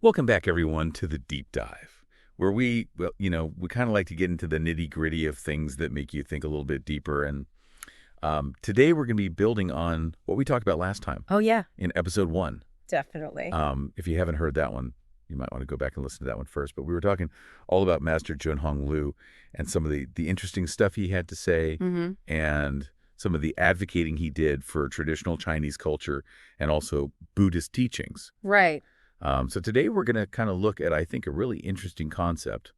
Welcome back, everyone, to the deep dive, where we kind of like to get into the nitty-gritty of things that make you think a little bit deeper. And today we're going to be building on what we talked about last time Oh, yeah, in episode 1. definitely. If you haven't heard that one, you might want to go back and listen to that one first. But we were talking all about Master Junhong Lu and some of the interesting stuff he had to say and some of the advocating he did for traditional Chinese culture and also Buddhist teachings. Right. So today we're going to kind of look at, I think, a really interesting concept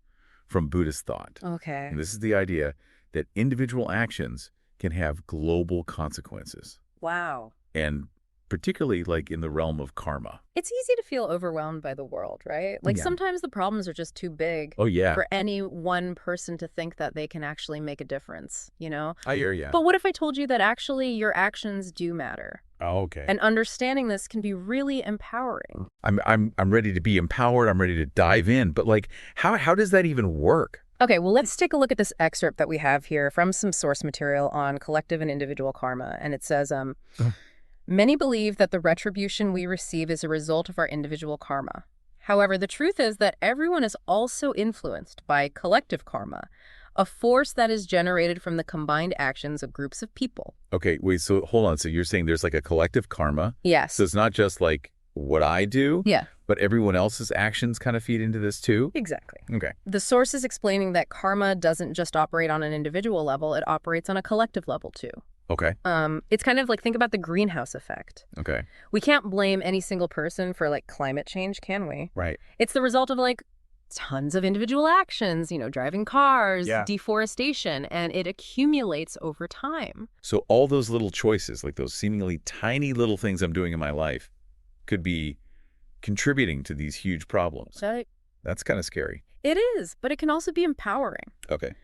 from Buddhist thought. Okay. And this is the idea that individual actions can have global consequences, Wow. and particularly like in the realm of karma. It's easy to feel overwhelmed by the world, right? Like Yeah. sometimes the problems are just too big Oh, yeah. for any one person to think that they can actually make a difference, you know? I hear you. But what if I told you that actually your actions do matter? Oh, okay. And understanding this can be really empowering. I'm ready to be empowered. I'm ready to dive in. But like, how does that even work? Okay, well, let's take a look at this excerpt that we have here from some source material on collective and individual karma. And it says, many believe that the retribution we receive is a result of our individual karma. However, the truth is that everyone is also influenced by collective karma, a force that is generated from the combined actions of groups of people. Okay, wait, so hold on. So you're saying there's like a collective karma. Yes. So it's not just like what I do, Yeah, but everyone else's actions kind of feed into this too? exactly. Okay. The source is explaining that karma doesn't just operate on an individual level, it operates on a collective level too. Okay. It's kind of like, think about the greenhouse effect. Okay. We can't blame any single person for like climate change, can we? Right. It's the result of like tons of individual actions, driving cars, Yeah. deforestation, and it accumulates over time. So all those little choices, like those seemingly tiny little things I'm doing in my life, could be contributing to these huge problems. So That's kind of scary. it is, but it can also be empowering. Okay.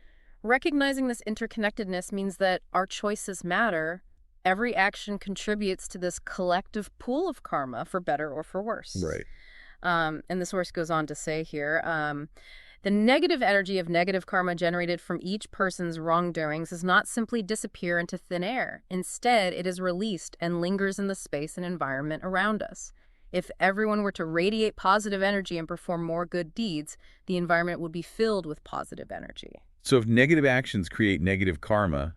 Recognizing this interconnectedness means that our choices matter. Every action contributes to this collective pool of karma, for better or for worse. Right. And the source goes on to say here, the negative energy of negative karma generated from each person's wrongdoings does not simply disappear into thin air. Instead, it is released and lingers in the space and environment around us. If everyone were to radiate positive energy and perform more good deeds, the environment would be filled with positive energy. So if negative actions create negative karma,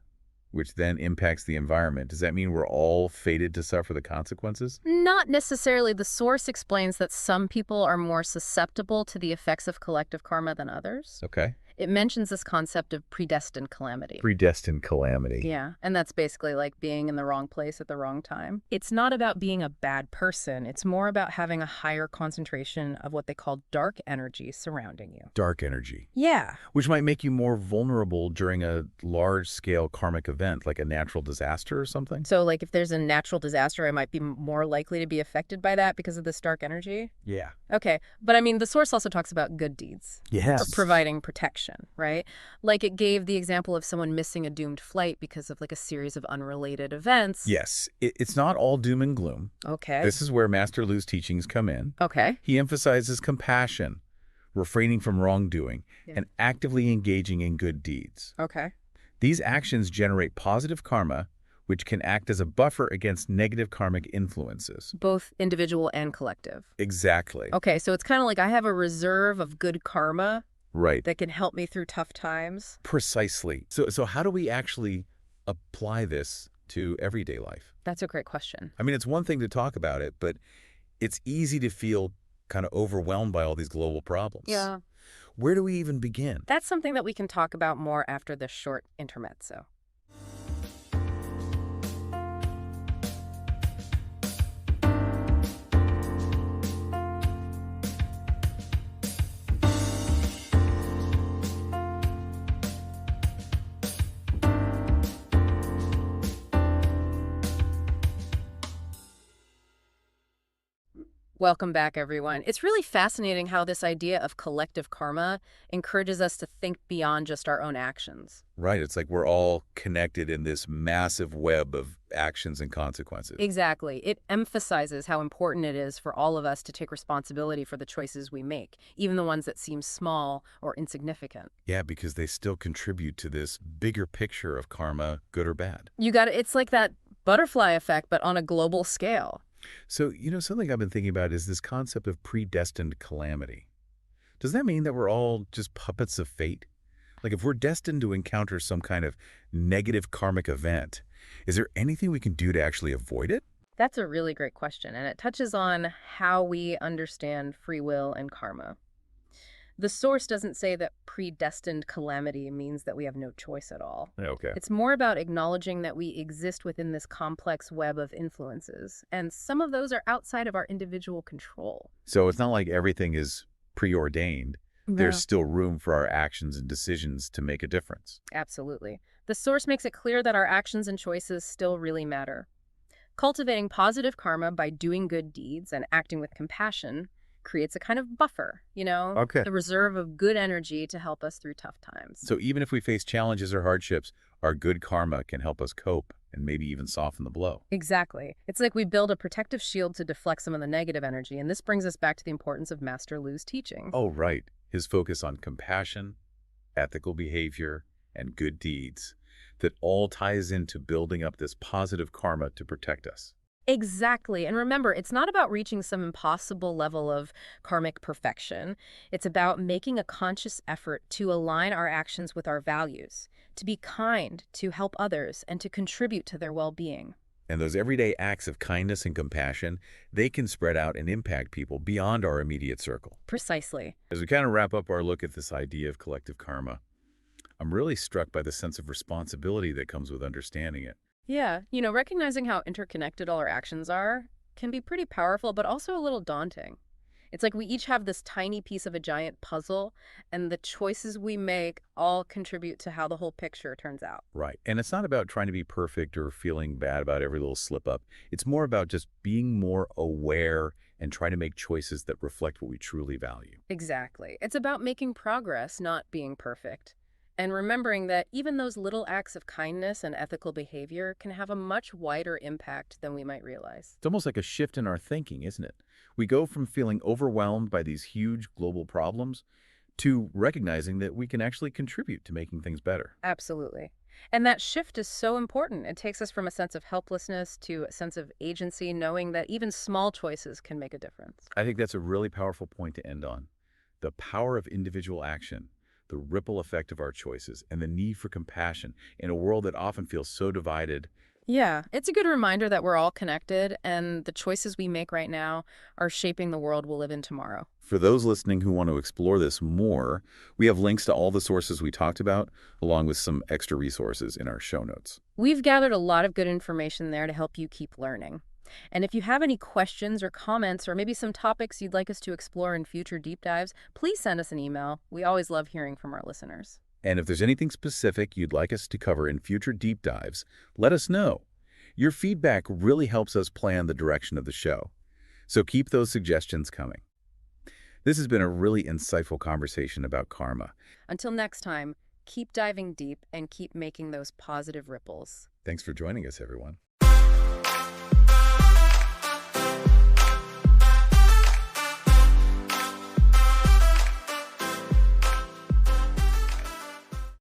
which then impacts the environment, does that mean we're all fated to suffer the consequences? Not necessarily. The source explains that some people are more susceptible to the effects of collective karma than others. Okay. It mentions this concept of predestined calamity. Predestined calamity. Yeah, and that's basically like being in the wrong place at the wrong time. It's not about being a bad person. It's more about having a higher concentration of what they call dark energy surrounding you. Dark energy. Yeah. Which might make you more vulnerable during a large-scale karmic event, like a natural disaster or something? So like if there's a natural disaster, I might be more likely to be affected by that because of this dark energy? Yeah. Okay, but I mean, the source also talks about good deeds. Yes. Or providing protection, right? Like it gave the example of someone missing a doomed flight because of like a series of unrelated events. Yes. It's not all doom and gloom. Okay. This is where Master Lu's teachings come in. Okay. He emphasizes compassion, refraining from wrongdoing, Yeah. and actively engaging in good deeds. Okay. These actions generate positive karma, which can act as a buffer against negative karmic influences. Both individual and collective. Exactly. Okay, so it's kind of like I have a reserve of good karma Right. that can help me through tough times. Precisely. So how do we actually apply this to everyday life? That's a great question. I mean, it's one thing to talk about it, but it's easy to feel kind of overwhelmed by all these global problems. Yeah. Where do we even begin? That's something that we can talk about more after this short intermezzo. Welcome back, everyone. It's really fascinating how this idea of collective karma encourages us to think beyond just our own actions. Right. It's like we're all connected in this massive web of actions and consequences. Exactly. It emphasizes how important it is for all of us to take responsibility for the choices we make, even the ones that seem small or insignificant. Yeah, because they still contribute to this bigger picture of karma, good or bad. You got it. It's like that butterfly effect, but on a global scale. So, something I've been thinking about is this concept of predestined calamity. Does that mean that we're all just puppets of fate? Like, if we're destined to encounter some kind of negative karmic event, is there anything we can do to actually avoid it? That's a really great question, and it touches on how we understand free will and karma. The source doesn't say that predestined calamity means that we have no choice at all. Yeah, okay. It's more about acknowledging that we exist within this complex web of influences, and some of those are outside of our individual control. So it's not like everything is preordained. There's No. still room for our actions and decisions to make a difference. Absolutely. The source makes it clear that our actions and choices still really matter. Cultivating positive karma by doing good deeds and acting with compassion creates a kind of buffer, Okay. the reserve of good energy to help us through tough times. So even if we face challenges or hardships, our good karma can help us cope and maybe even soften the blow. Exactly. It's like we build a protective shield to deflect some of the negative energy, and this brings us back to the importance of Master Lu's teachings. Oh, right. His focus on compassion, ethical behavior, and good deeds that all ties into building up this positive karma to protect us. Exactly. And remember, it's not about reaching some impossible level of karmic perfection. It's about making a conscious effort to align our actions with our values, to be kind, to help others, and to contribute to their well-being. And those everyday acts of kindness and compassion, they can spread out and impact people beyond our immediate circle. Precisely. As we kind of wrap up our look at this idea of collective karma, I'm really struck by the sense of responsibility that comes with understanding it. Yeah, recognizing how interconnected all our actions are can be pretty powerful, but also a little daunting. It's like we each have this tiny piece of a giant puzzle, and the choices we make all contribute to how the whole picture turns out. Right. And it's not about trying to be perfect or feeling bad about every little slip up. It's more about just being more aware and trying to make choices that reflect what we truly value. Exactly. It's about making progress, not being perfect. And remembering that even those little acts of kindness and ethical behavior can have a much wider impact than we might realize. It's almost like a shift in our thinking, isn't it? We go from feeling overwhelmed by these huge global problems to recognizing that we can actually contribute to making things better. Absolutely. And that shift is so important. It takes us from a sense of helplessness to a sense of agency, knowing that even small choices can make a difference. I think that's a really powerful point to end on. The power of individual action, the ripple effect of our choices, and the need for compassion in a world that often feels so divided. Yeah, it's a good reminder that we're all connected and the choices we make right now are shaping the world we'll live in tomorrow. For those listening who want to explore this more, we have links to all the sources we talked about, along with some extra resources in our show notes. We've gathered a lot of good information there to help you keep learning. And if you have any questions or comments or maybe some topics you'd like us to explore in future deep dives, please send us an email. We always love hearing from our listeners. And if there's anything specific you'd like us to cover in future deep dives, let us know. Your feedback really helps us plan the direction of the show. So keep those suggestions coming. This has been a really insightful conversation about karma. Until next time, keep diving deep and keep making those positive ripples. Thanks for joining us, everyone.